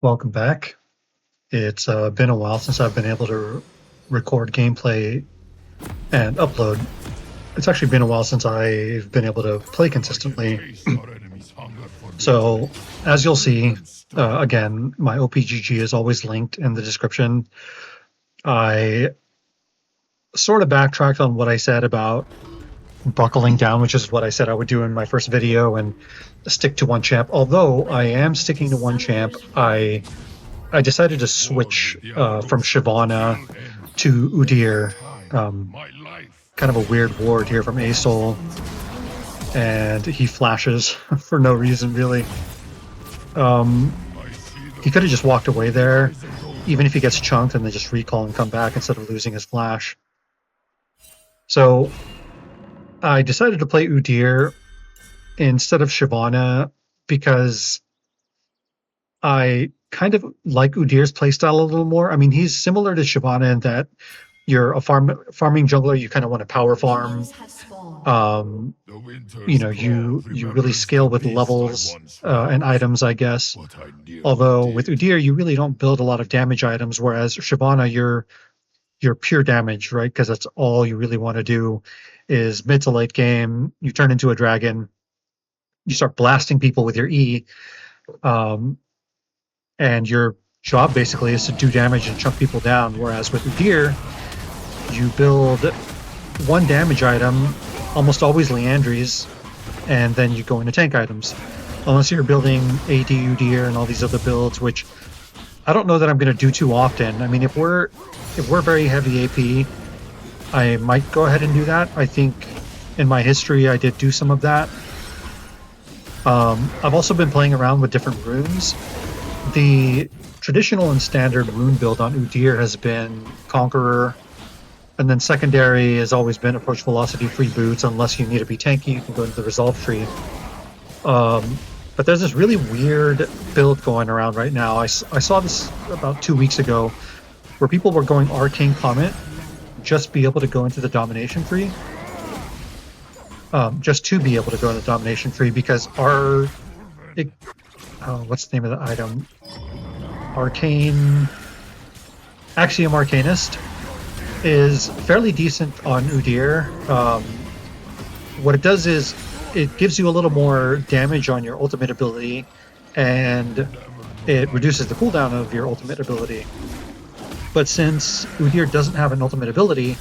Welcome back. It's been a while since I've been able to record gameplay and upload. It's actually been a while since I've been able to play consistently. So, as you'll see, again, my OPGG is always linked in the description. I sort of backtracked on what I said about buckling down, which is what I said I would do in my first video, and stick to one champ. Although I am sticking to one champ, I decided to switch from Shyvana to Udyr. Kind of a weird ward here from Asol, and he flashes for no reason, really. He could have just walked away there, even if he gets chunked, and then just recall and come back instead of losing his flash. So I decided to play Udyr instead of Shyvana because I kind of like Udyr's playstyle a little more. I mean, he's similar to Shyvana in that you're a farming jungler. You kind of want to power farm. You really scale with levels and items, I guess. Although with Udyr, you really don't build a lot of damage items, whereas Shyvana, you're pure damage, right? Because that's all you really want to do is mid to late game. You turn into a dragon. You start blasting people with your E. And your job basically is to do damage and chunk people down, whereas with Udyr, you build one damage item, almost always Leandries, and then you go into tank items. Unless you're building AD Udyr and all these other builds, which I don't know that I'm going to do too often. I mean, if we're very heavy AP, I might go ahead and do that. I think in my history I did do some of that. I've also been playing around with different runes. The traditional and standard rune build on Udyr has been Conqueror, and then secondary has always been Approach Velocity Free Boots. Unless you need to be tanky, you can go into the Resolve tree. But there's this really weird build going around right now. I saw this about 2 weeks ago, where people were going Arcane Comet, just be able to go into the Domination tree. Just to be able to go into the Domination tree, because what's the name of the item? Axiom Arcanist is fairly decent on Udyr. What it does is it gives you a little more damage on your ultimate ability, and it reduces the cooldown of your ultimate ability. But since Udyr doesn't have an ultimate ability,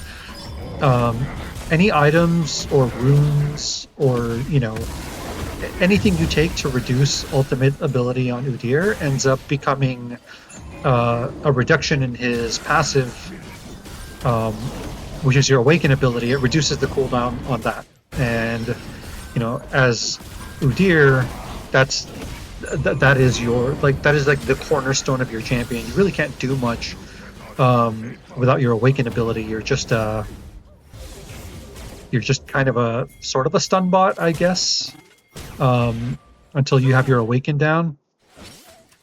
any items or runes or, anything you take to reduce ultimate ability on Udyr ends up becoming a reduction in his passive, which is your Awaken ability. It reduces the cooldown on that. And, as Udyr, that is the cornerstone of your champion. You really can't do much without your Awaken ability. You're just kind of a sort of a stun bot, I guess, until you have your Awaken down.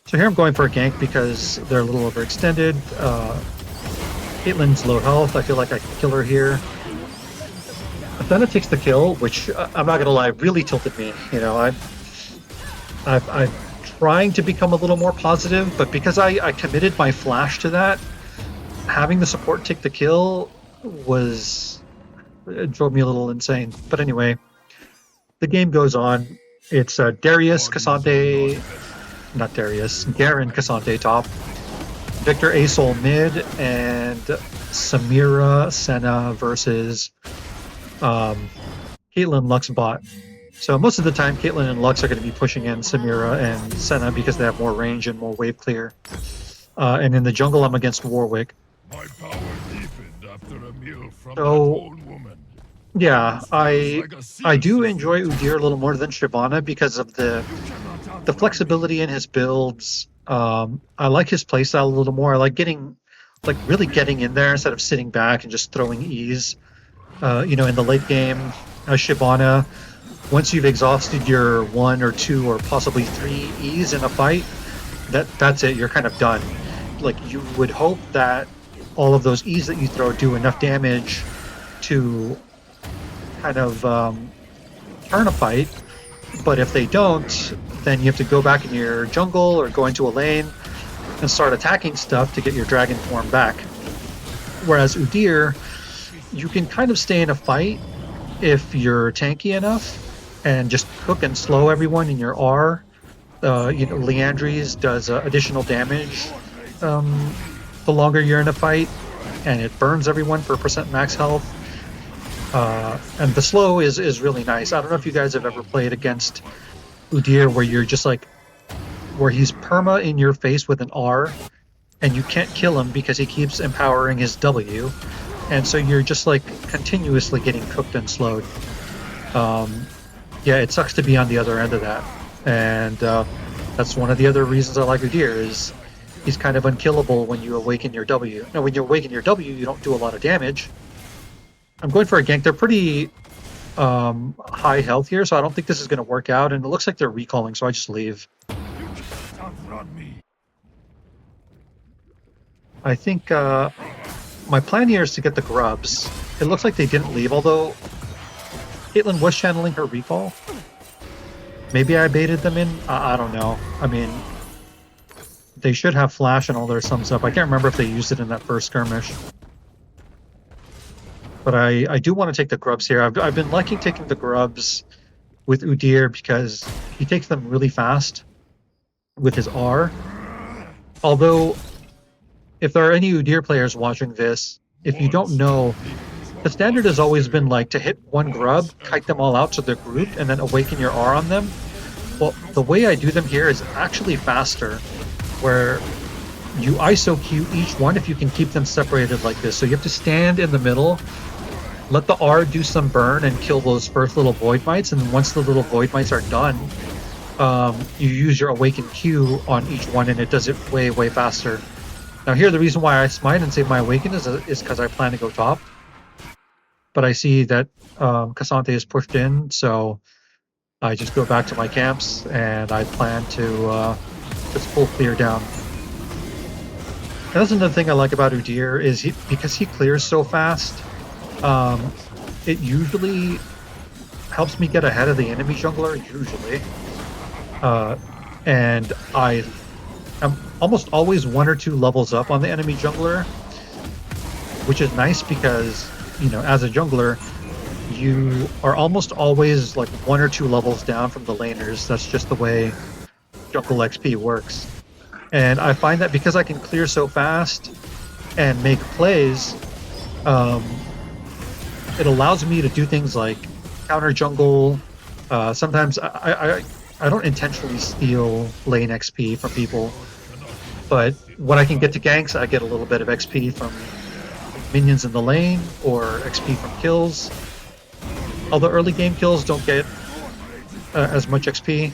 So here I'm going for a gank because they're a little overextended. Caitlyn's low health. I feel like I can kill her here. Athena takes the kill, which I'm not gonna lie, really tilted me. I'm trying to become a little more positive, but because I committed my flash to that, having the support take the kill it drove me a little insane. But anyway, the game goes on. It's Garen, Cassante top, Victor Asol mid, and Samira Senna versus Caitlyn Lux bot. So most of the time, Caitlyn and Lux are going to be pushing in Samira and Senna because they have more range and more wave clear. And in the jungle, I'm against Warwick. My power deepened after a meal from So, that old woman. yeah, I do enjoy Udyr a little more than Shyvana because of the flexibility in his builds. I like his playstyle a little more. I like really getting in there instead of sitting back and just throwing E's. In the late game, as Shyvana, once you've exhausted your 1 or 2 or possibly 3 E's in a fight, that's it. You're kind of done. Like, you would hope that all of those E's that you throw do enough damage to kind of turn a fight, but if they don't, then you have to go back in your jungle or go into a lane and start attacking stuff to get your dragon form back. Whereas Udyr, you can kind of stay in a fight if you're tanky enough and just cook and slow everyone in your R. Leandries does additional damage the longer you're in a fight, and it burns everyone for percent max health. And the slow is really nice. I don't know if you guys have ever played against Udyr where you're just like, where he's perma in your face with an R, and you can't kill him because he keeps empowering his W, and so you're just like continuously getting cooked and slowed. Yeah, it sucks to be on the other end of that, and that's one of the other reasons I like Udyr is he's kind of unkillable when you awaken your W. Now, when you awaken your W, you don't do a lot of damage. I'm going for a gank. They're pretty high health here, so I don't think this is going to work out, and it looks like they're recalling, so I just leave. I think my plan here is to get the grubs. It looks like they didn't leave, although Caitlyn was channeling her recall. Maybe I baited them in? I don't know. I mean, they should have flash and all their sums up. I can't remember if they used it in that first skirmish. But I do want to take the grubs here. I've been liking taking the grubs with Udyr because he takes them really fast with his R. Although, if there are any Udyr players watching this, if you don't know, the standard has always been like to hit one grub, kite them all out so they're grouped, and then awaken your R on them. Well, the way I do them here is actually faster, where you ISO Q each one if you can keep them separated like this. So you have to stand in the middle, let the R do some burn and kill those first little void mites, and then once the little void mites are done, you use your awaken Q on each one, and it does it way, way faster. Now here, the reason why I smite and save my awaken is because I plan to go top. But I see that Cassante is pushed in, so I just go back to my camps, and I plan to just full clear down. And that's another thing I like about Udyr is because he clears so fast, it usually helps me get ahead of the enemy jungler, usually. And I'm almost always 1 or 2 levels up on the enemy jungler, which is nice because, you know, as a jungler, you are almost always like 1 or 2 levels down from the laners. That's just the way jungle XP works. And I find that because I can clear so fast and make plays, it allows me to do things like counter jungle. Sometimes I don't intentionally steal lane XP from people, but when I can get to ganks, I get a little bit of XP from minions in the lane or XP from kills. Although early game kills don't get as much XP.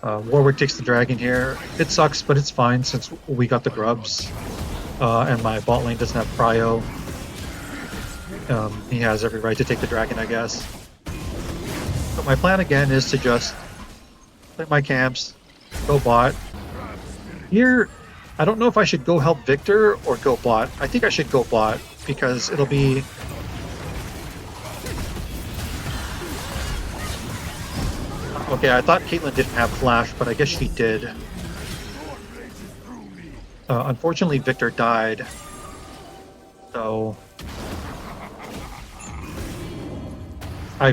Warwick takes the dragon here. It sucks, but it's fine since we got the grubs. And my bot lane doesn't have prio. He has every right to take the dragon, I guess. So my plan again is to just play my camps, go bot. Here, I don't know if I should go help Victor or go bot. I think I should go bot because it'll be... Okay, I thought Caitlyn didn't have flash, but I guess she did. Unfortunately, Victor died. So... I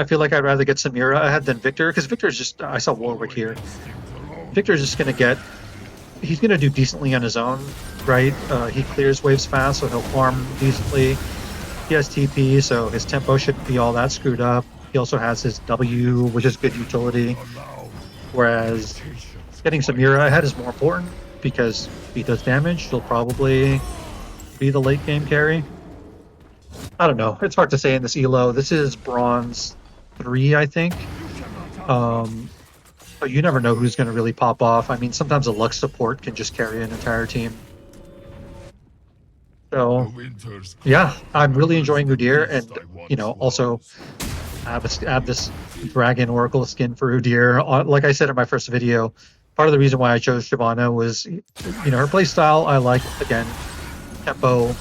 feel like I'd rather get Samira ahead than Victor, because Victor's just... I saw Warwick here. Victor's just gonna get... He's gonna do decently on his own, right? He clears waves fast, so he'll farm decently. He has TP, so his tempo shouldn't be all that screwed up. He also has his W, which is good utility. Whereas getting Samira ahead is more important, because if he does damage, he'll probably be the late game carry. I don't know. It's hard to say in this elo. This is bronze 3, I think. But you never know who's going to really pop off. I mean, sometimes a Lux support can just carry an entire team. So, yeah, I'm really enjoying Udyr, and, you know, also I have this Dragon Oracle skin for Udyr. Like I said in my first video, part of the reason why I chose Shyvana was, you know, her playstyle. I like, again, tempo.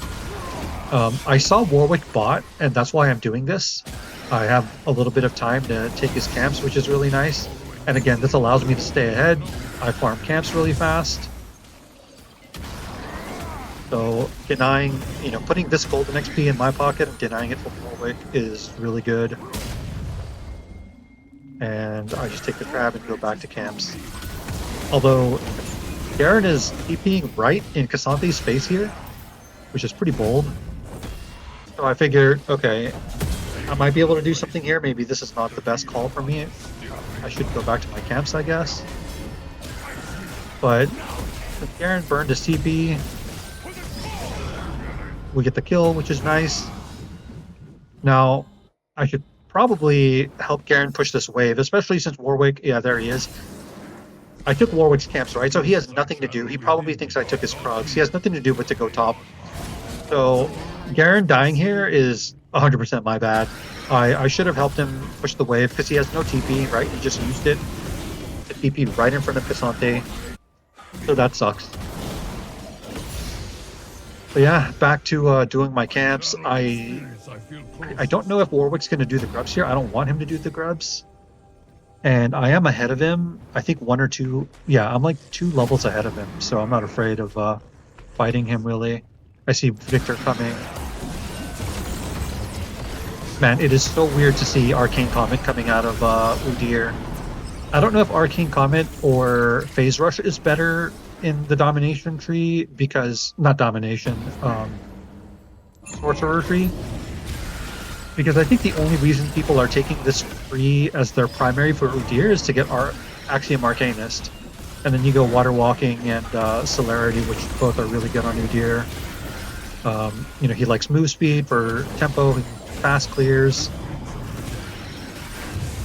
I saw Warwick bot, and that's why I'm doing this. I have a little bit of time to take his camps, which is really nice. And again, this allows me to stay ahead. I farm camps really fast. So denying, putting this golden XP in my pocket and denying it from Warwick is really good. And I just take the crab and go back to camps. Although Garen is TPing right in Casanthe's face here, which is pretty bold. So I figured, okay, I might be able to do something here. Maybe this is not the best call for me. I should go back to my camps, I guess. But Garen burned his TP. We get the kill, which is nice. Now, I should probably help Garen push this wave, especially since Warwick, yeah, there he is. I took Warwick's camps, right? So he has nothing to do. He probably thinks I took his progs. He has nothing to do but to go top. So Garen dying here is 100% my bad. I should have helped him push the wave because he has no TP, right? He just used it to TP right in front of Cassante. So that sucks. But yeah, back to doing my camps. I don't know if Warwick's going to do the grubs here. I don't want him to do the grubs. And I am ahead of him. I think 1 or 2. Yeah, I'm like 2 levels ahead of him. So I'm not afraid of fighting him, really. I see Victor coming. Man, it is so weird to see Arcane Comet coming out of Udyr. I don't know if Arcane Comet or Phase Rush is better in the Domination tree because... Not Domination, Sorcerer tree. Because I think the only reason people are taking this tree as their primary for Udyr is to get Axiom Arcanist. And then you go Water Walking and Celerity, which both are really good on Udyr. He likes move speed for tempo, fast clears.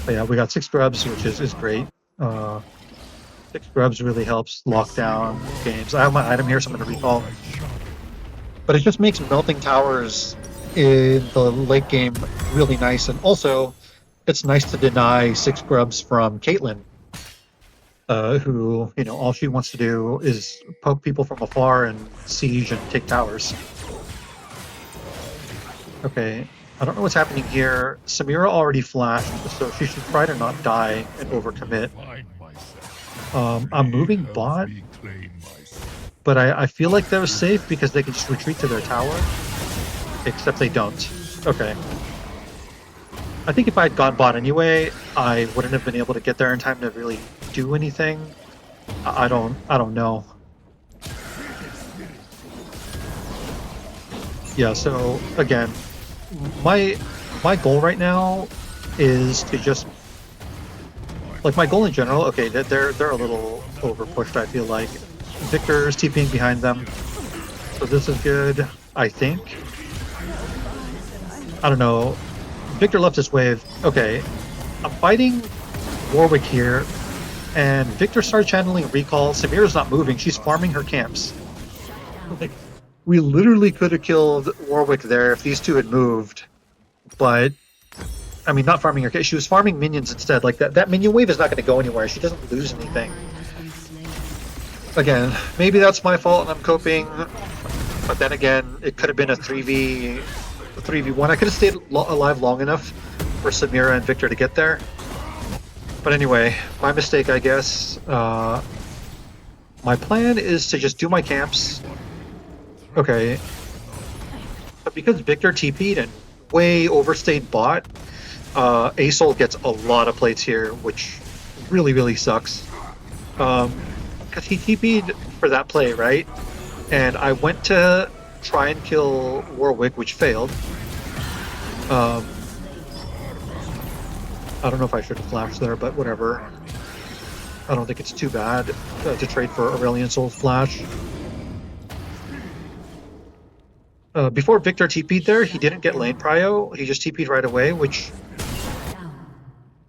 But yeah, we got 6 grubs, which is great. 6 grubs really helps lock down games. I have my item here, so I'm going to recall. But it just makes melting towers in the late game really nice. And also, it's nice to deny 6 grubs from Caitlyn, who, all she wants to do is poke people from afar and siege and take towers. Okay, I don't know what's happening here. Samira already flashed, so she should try to not die and overcommit. I'm moving bot, but I feel like they're safe because they can just retreat to their tower, except they don't. Okay. I think if I had gone bot anyway, I wouldn't have been able to get there in time to really do anything. I don't know. Yeah, so again, my goal right now is to just my goal in general. Okay, they're a little over pushed. I feel like Victor's TPing behind them, so this is good. I think. I don't know. Victor left his wave. Okay, I'm fighting Warwick here, and Victor started channeling recall. Samira's not moving. She's farming her camps. We literally could have killed Warwick there if these two had moved, but I mean, not farming her. She was farming minions instead. Like that minion wave is not going to go anywhere. She doesn't lose anything. Again, maybe that's my fault and I'm coping, but then again, it could have been a 3v1. I could have stayed alive long enough for Samira and Victor to get there. But anyway, my mistake, I guess. My plan is to just do my camps. Okay. But because Victor TP'd and way overstayed bot, Asol gets a lot of plates here, which really, really sucks. Because he TP'd for that play, right? And I went to try and kill Warwick, which failed. I don't know if I should have flashed there, but whatever. I don't think it's too bad to trade for Aurelion Soul's flash. Before Victor TP'd there, he didn't get lane prio. He just TP'd right away, which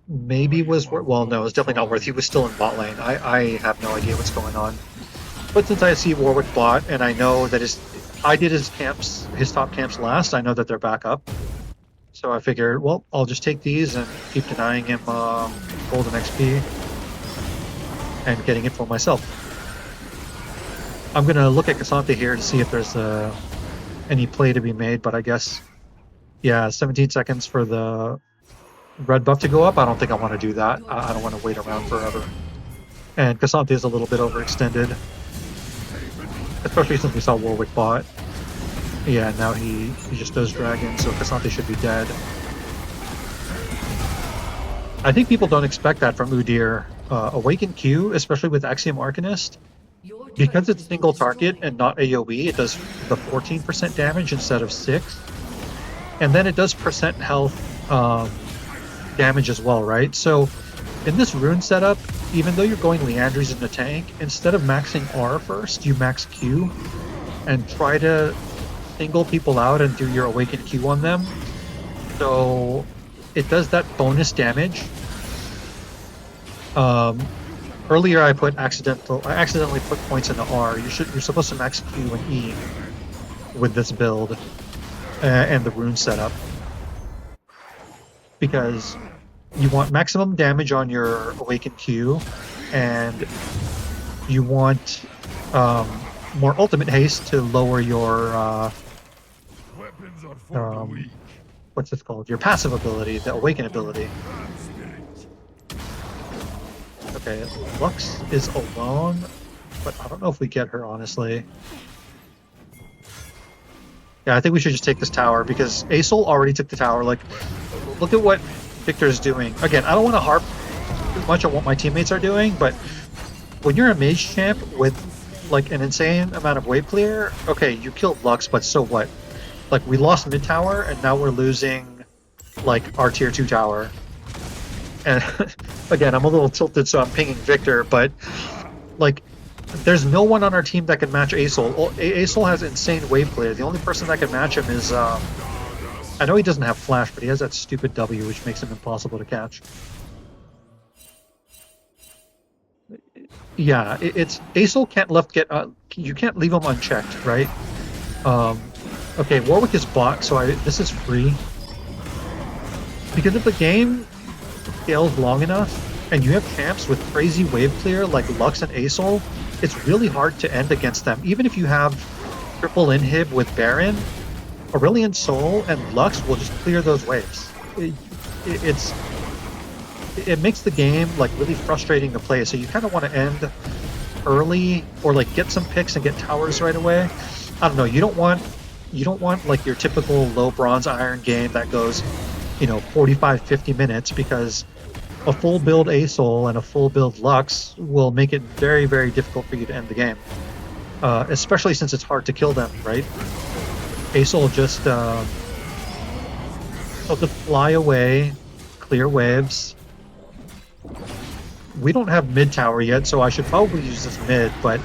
maybe was worth. Well, no, it's definitely not worth. He was still in bot lane. I have no idea what's going on. But since I see Warwick bot, and I know that I did his top camps last, I know that they're back up. So I figured, well, I'll just take these and keep denying him golden XP and getting it for myself. I'm going to look at Cassante here to see if there's any play to be made, but I guess, yeah, 17 seconds for the red buff to go up, I don't think I want to do that. I don't want to wait around forever. And Cassante is a little bit overextended, especially since we saw Warwick bot. Yeah, now he just does dragon, so Cassante should be dead. I think people don't expect that from Udyr. Awaken Q, especially with Axiom Arcanist, because it's single target and not AoE, it does the 14% damage instead of 6. And then it does percent health damage as well, right? So in this rune setup, even though you're going Leandries in the tank, instead of maxing R first, you max Q and try to single people out and do your Awaken Q on them. So it does that bonus damage. Earlier I accidentally put points into R. You're supposed to max Q and E with this build and the rune setup, because you want maximum damage on your Awaken Q, and you want more ultimate haste to lower your Weapons are for the weak. what's it called? Your passive ability, the Awaken ability. Okay, Lux is alone, but I don't know if we get her, honestly. Yeah, I think we should just take this tower, because Asol already took the tower. Like, look at what Victor's doing. Again, I don't want to harp too much on what my teammates are doing, but when you're a mage champ with, like, an insane amount of wave clear, okay, you killed Lux, but so what? Like, we lost mid tower, and now we're losing, like, our tier 2 tower. And again, I'm a little tilted, so I'm pinging Victor, but like, there's no one on our team that can match Asol. Asol has insane wave clear. The only person that can match him is, I know he doesn't have flash, but he has that stupid W, which makes him impossible to catch. Yeah, it's Asol can't you can't leave him unchecked, right? Okay, Warwick is bot, so this is free. Because if the game scales long enough, and you have champs with crazy wave clear like Lux and Asol, it's really hard to end against them. Even if you have triple inhib with Baron, Aurelion Sol and Lux will just clear those waves. It makes the game like really frustrating to play, so you kind of want to end early or like get some picks and get towers right away. I don't know, you don't want like your typical low bronze iron game that goes, 45-50 minutes, because a full build Asol and a full build Lux will make it very, very difficult for you to end the game. Especially since it's hard to kill them, right? Asol just will just fly away, clear waves. We don't have mid tower yet, so I should probably use this mid, but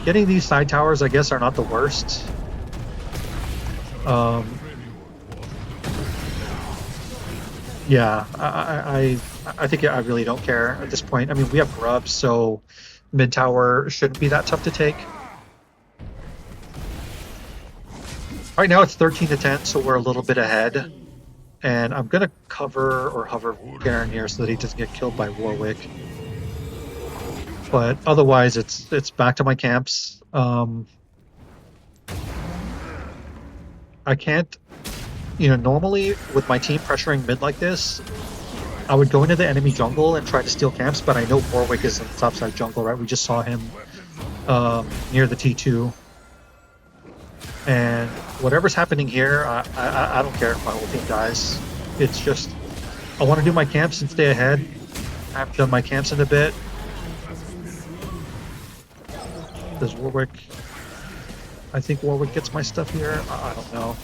getting these side towers, I guess, are not the worst. Yeah, I think I really don't care at this point. I mean, we have grubs, so mid tower shouldn't be that tough to take. Right now it's 13-10, so we're a little bit ahead. And I'm gonna cover or hover Garen here so that he doesn't get killed by Warwick. But otherwise, it's back to my camps. I can't. Normally with my team pressuring mid like this, I would go into the enemy jungle and try to steal camps, but I know Warwick is in the topside jungle, right? We just saw him near the T2. And whatever's happening here, I don't care if my whole team dies. It's just, I want to do my camps and stay ahead. I haven't done my camps in a bit. Does Warwick... I think Warwick gets my stuff here. I don't know.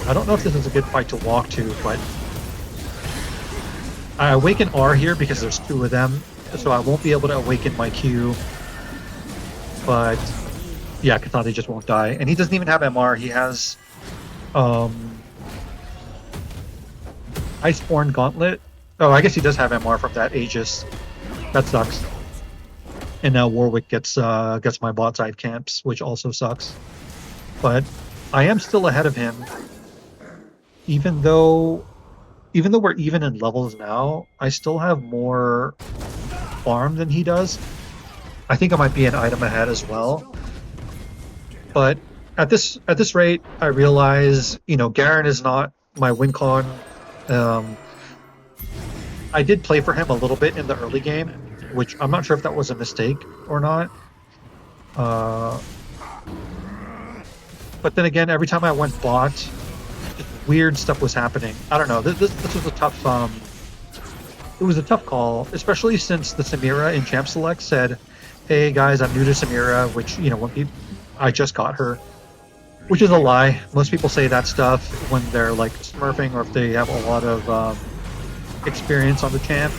I don't know if this is a good fight to walk to, but I awaken R here because there's 2 of them, so I won't be able to awaken my Q. But yeah, Cassante just won't die, and he doesn't even have MR. He has Iceborne Gauntlet. Oh, I guess he does have MR from that Aegis. That sucks. And now Warwick gets my bot side camps, which also sucks. But I am still ahead of him. Even though we're even in levels now, I still have more farm than he does. I think I might be an item ahead as well. But at this rate, I realize, you know, Garen is not my win con. Um, I did play for him a little bit in the early game, which I'm not sure if that was a mistake or not. Uh, but then again, every time I went bot, weird stuff was happening. I don't know. This was a tough it was a tough call, especially since the Samira in Champ Select said, "Hey guys, I'm new to Samira," which, you know, when people, I just got her, which is a lie. Most people say that stuff when they're like smurfing or if they have a lot of experience on the champ.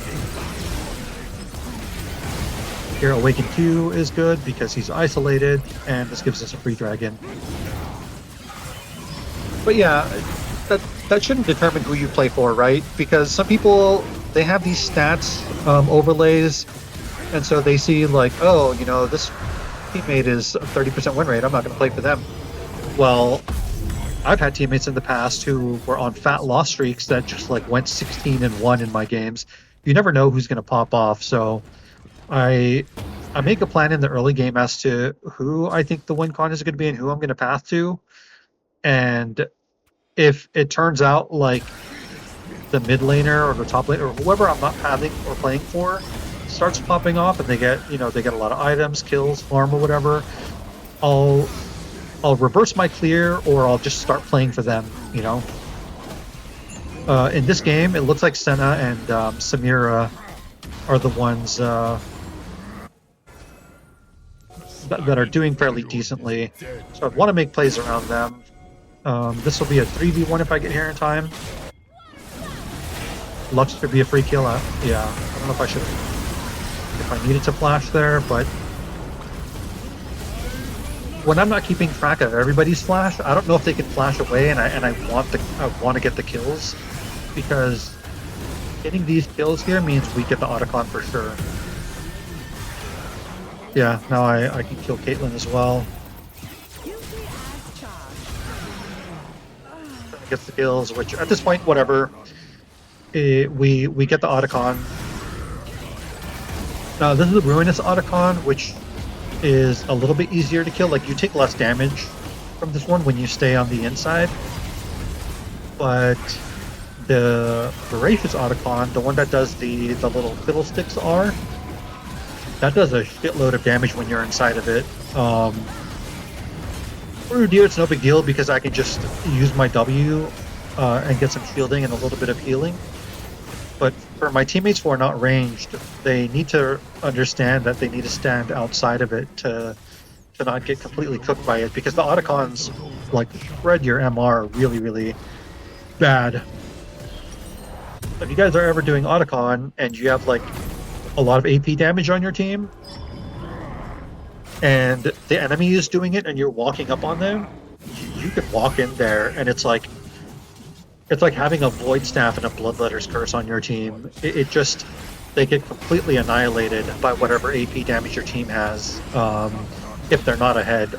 Here, Awaken 2 is good because he's isolated, and this gives us a free dragon. But yeah, that shouldn't determine who you play for, right? Because some people, they have these stats overlays, and so they see like, oh, you know, this teammate is a 30% win rate, I'm not going to play for them. Well, I've had teammates in the past who were on fat loss streaks that just like went 16-1 in my games. You never know who's going to pop off, so I make a plan in the early game as to who I think the win con is going to be and who I'm going to path to. And if it turns out like the mid laner or the top laner or whoever I'm not pathing or playing for starts popping off and they get, you know, they get a lot of items, kills, farm or whatever, I'll reverse my clear or I'll just start playing for them, you know. In this game, it looks like Senna and Samira are the ones that are doing fairly decently, so I want to make plays around them. This will be a 3v1 if I get here in time. Lux could be a free kill. Yeah, I don't know if I should, if I needed to flash there, but when I'm not keeping track of everybody's flash, I don't know if they can flash away, and I want to get the kills, because getting these kills here means we get the Otacon for sure. Yeah, now I can kill Caitlyn as well. Gets the kills, which at this point, whatever. We get the Otacon. Now this is the Ruinous Otacon, which is a little bit easier to kill. Like, you take less damage from this one when you stay on the inside. But the Voracious Otacon, the one that does the little fiddlesticks are, that does a shitload of damage when you're inside of it. For Udyr, it's no big deal because I can just use my W and get some shielding and a little bit of healing. But for my teammates who are not ranged, they need to understand that they need to stand outside of it to not get completely cooked by it, because the Otacons like shred your MR really, really bad. If you guys are ever doing Otacon and you have like a lot of AP damage on your team, and the enemy is doing it and you're walking up on them, you can walk in there and it's like having a Void Staff and a Bloodletter's Curse on your team. It just, they get completely annihilated by whatever AP damage your team has, if they're not ahead.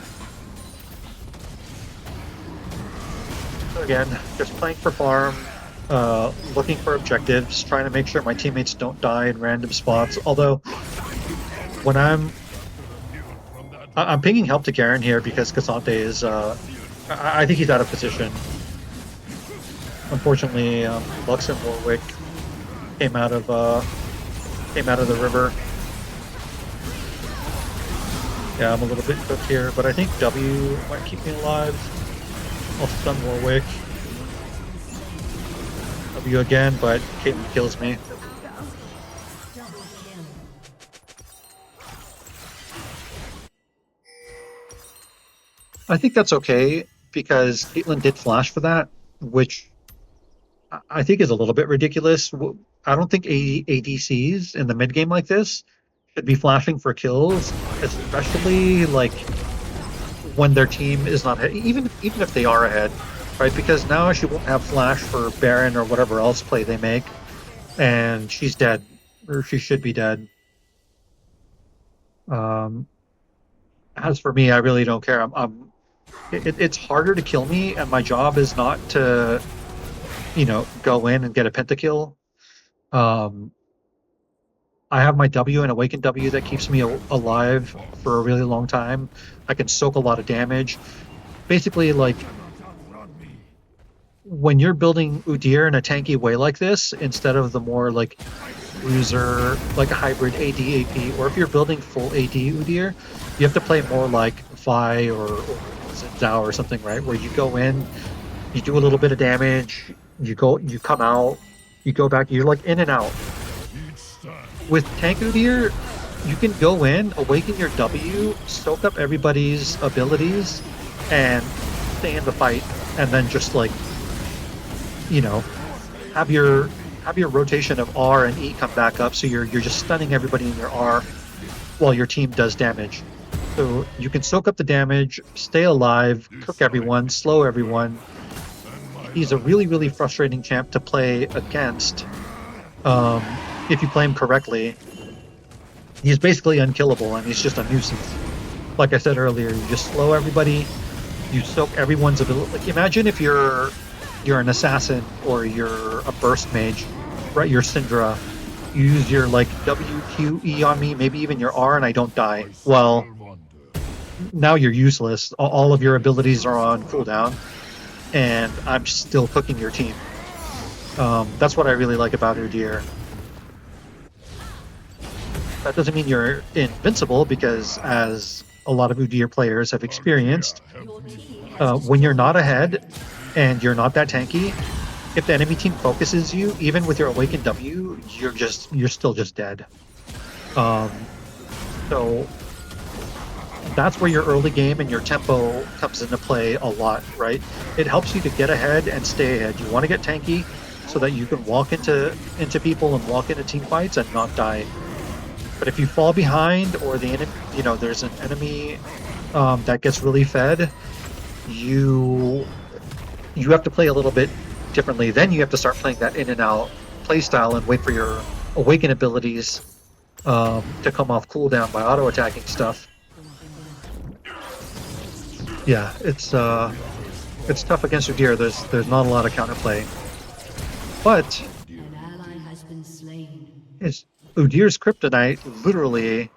So again, just playing for farm, looking for objectives, trying to make sure my teammates don't die in random spots. Although, when I'm pinging help to Garen here because Cassante is, I think he's out of position. Unfortunately, Lux and Warwick came out of the river. Yeah, I'm a little bit cooked here, but I think W might keep me alive. I'll stun Warwick. W again, but Caitlyn kills me. I think that's okay, because Caitlyn did flash for that, which I think is a little bit ridiculous. I don't think ADCs in the mid game like this should be flashing for kills, especially like when their team is not ahead, even if they are ahead, right? Because now she won't have flash for Baron or whatever else play they make, and she's dead, or she should be dead. As for me, I really don't care. It's harder to kill me, and my job is not to, you know, go in and get a pentakill. I have my W and Awaken W that keeps me alive for a really long time. I can soak a lot of damage. basically, like, when you're building Udyr in a tanky way like this, instead of the more like bruiser, like a hybrid AD AP, or if you're building full AD Udyr, you have to play more like Vi or Zhao or something, right? Where you go in, you do a little bit of damage, you come out, you go back, you're like in and out. With tank Udyr, you can go in, awaken your W, soak up everybody's abilities, and stay in the fight, and then just like, you know, have your rotation of R and E come back up, so you're just stunning everybody in your R while your team does damage. So you can soak up the damage, stay alive, cook everyone, slow everyone. He's a really, really frustrating champ to play against if you play him correctly. He's basically unkillable, and he's just a nuisance. Like I said earlier, you just slow everybody, you soak everyone's ability. Like, imagine if you're an assassin or you're a burst mage, right? You're Syndra. You use your like W, Q, E on me, maybe even your R, and I don't die. Well, now you're useless. All of your abilities are on cooldown, and I'm still cooking your team. That's what I really like about Udyr. That doesn't mean you're invincible, because as a lot of Udyr players have experienced, when you're not ahead and you're not that tanky, if the enemy team focuses you, even with your awakened W, you're still just dead. So that's where your early game and your tempo comes into play a lot, right? It helps you to get ahead and stay ahead. You want to get tanky so that you can walk into people and walk into team fights and not die. But if you fall behind, or the enemy, there's an enemy that gets really fed, you have to play a little bit differently. Then you have to start playing that in and out play style and wait for your awaken abilities to come off cooldown by auto attacking stuff. Yeah, it's tough against Udyr. There's not a lot of counterplay, but An ally has been slain. it's Udyr's kryptonite. Literally,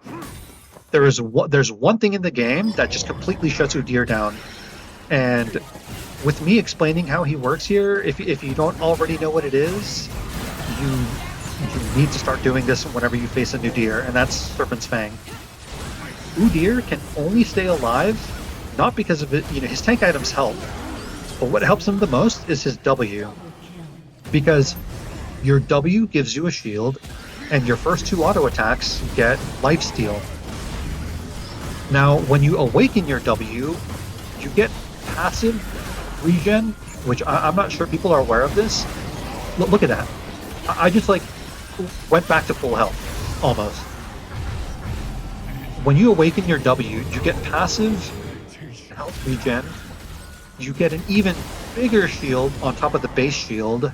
there's one thing in the game that just completely shuts Udyr down, and with me explaining how he works here, if you don't already know what it is, you need to start doing this whenever you face a Udyr, and that's Serpent's Fang. Udyr can only stay alive not because of it, his tank items help, but what helps him the most is his W, because your W gives you a shield, and your first two auto attacks get lifesteal. Now, when you awaken your W, you get passive regen, which I'm not sure people are aware of this. Look at that. I just like went back to full health, almost. When you awaken your W, you get passive health regen, you get an even bigger shield on top of the base shield,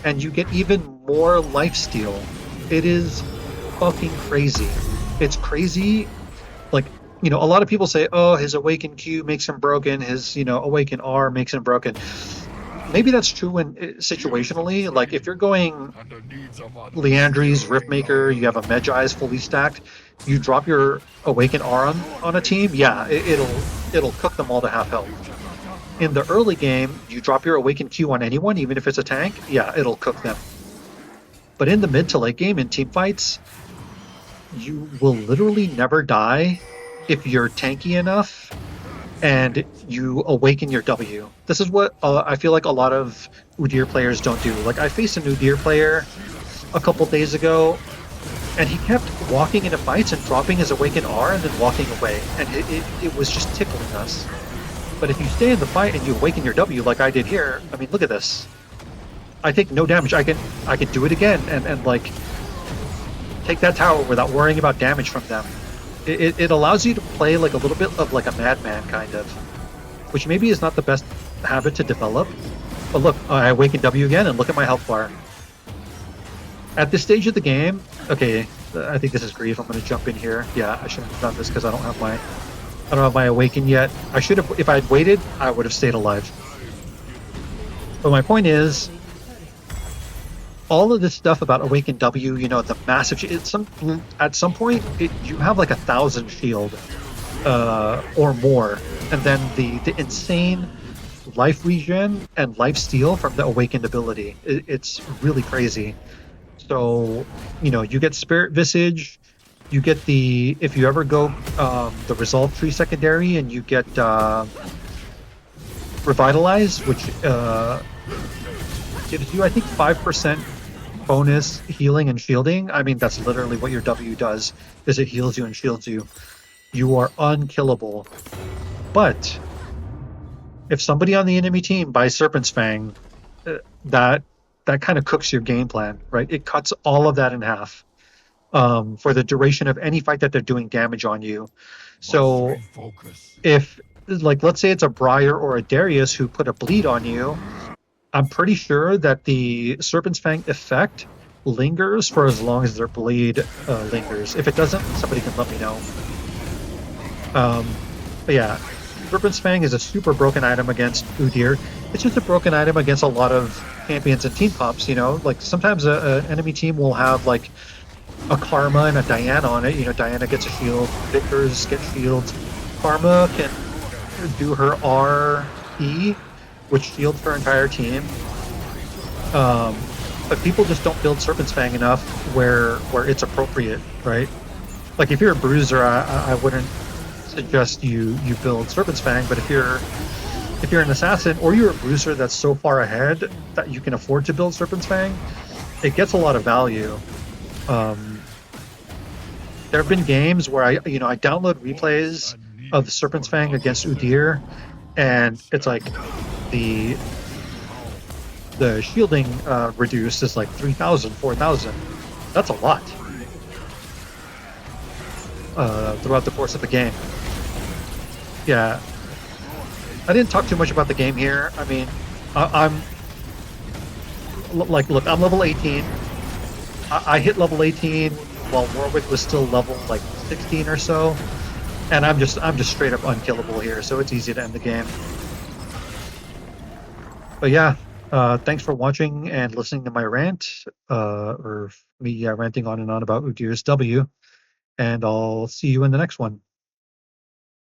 and you get even more lifesteal. It is fucking crazy. It's crazy. Like, a lot of people say, oh, his awaken Q makes him broken, his, awaken R makes him broken. Maybe that's true when situationally, like if you're going Leandry's Riftmaker, you have a Medjai's fully stacked, you drop your awaken R on a team, yeah, it'll cook them all to half health. In the early game, you drop your awaken Q on anyone, even if it's a tank, yeah, it'll cook them. But in the mid to late game, in team fights, you will literally never die if you're tanky enough and you awaken your W. This is what I feel like a lot of Udyr players don't do. Like, I faced an Udyr player a couple days ago, and he kept walking into fights and dropping his awaken R and then walking away, and it was just tickling us. But if you stay in the fight and you awaken your W like I did here, I mean, look at this. I take no damage. I can do it again and like take that tower without worrying about damage from them. It allows you to play like a little bit of like a madman kind of, which maybe is not the best habit to develop. But look, I awaken W again and look at my health bar. At this stage of the game, okay, I think this is grief. I'm going to jump in here. Yeah, I shouldn't have done this because I don't have my awaken yet. I should have. If I had waited, I would have stayed alive. But my point is, all of this stuff about awaken W, the massive, at some point you have like 1,000 shield, or more, and then the insane life regen and life steal from the awakened ability. It's really crazy. So, you get Spirit Visage, you get the, if you ever go the Resolve Tree secondary, and you get Revitalize, which gives you, I think, 5% bonus healing and shielding. I mean, that's literally what your W does, is it heals you and shields you. You are unkillable. But if somebody on the enemy team buys Serpent's Fang, that kind of cooks your game plan, right? It cuts all of that in half for the duration of any fight that they're doing damage on you. So Focus. if, like, let's say it's a Briar or a Darius who put a bleed on you, I'm pretty sure that the Serpent's Fang effect lingers for as long as their bleed lingers. If it doesn't, somebody can let me know. But yeah, Serpent's Fang is a super broken item against Udyr. It's just a broken item against a lot of champions and team comps, Like, sometimes an enemy team will have, like, a Karma and a Diana on it. Diana gets a shield, Victors get shields. Karma can do her RE, which shields her entire team. But people just don't build Serpent's Fang enough where it's appropriate, right? Like, if you're a bruiser, I wouldn't suggest you build Serpent's Fang, but if you're an assassin or you're a bruiser that's so far ahead that you can afford to build Serpent's Fang, it gets a lot of value. There have been games where I download replays of Serpent's Fang against Udyr, and it's like the shielding reduced is like 3,000, 4,000. That's a lot throughout the course of the game. Yeah, I didn't talk too much about the game here. I mean, I'm look, I'm level 18. I hit level 18 while Warwick was still level like 16 or so, and I'm just straight up unkillable here, so it's easy to end the game. But yeah, thanks for watching and listening to my rant, or me ranting on and on about Udyr's W, and I'll see you in the next one.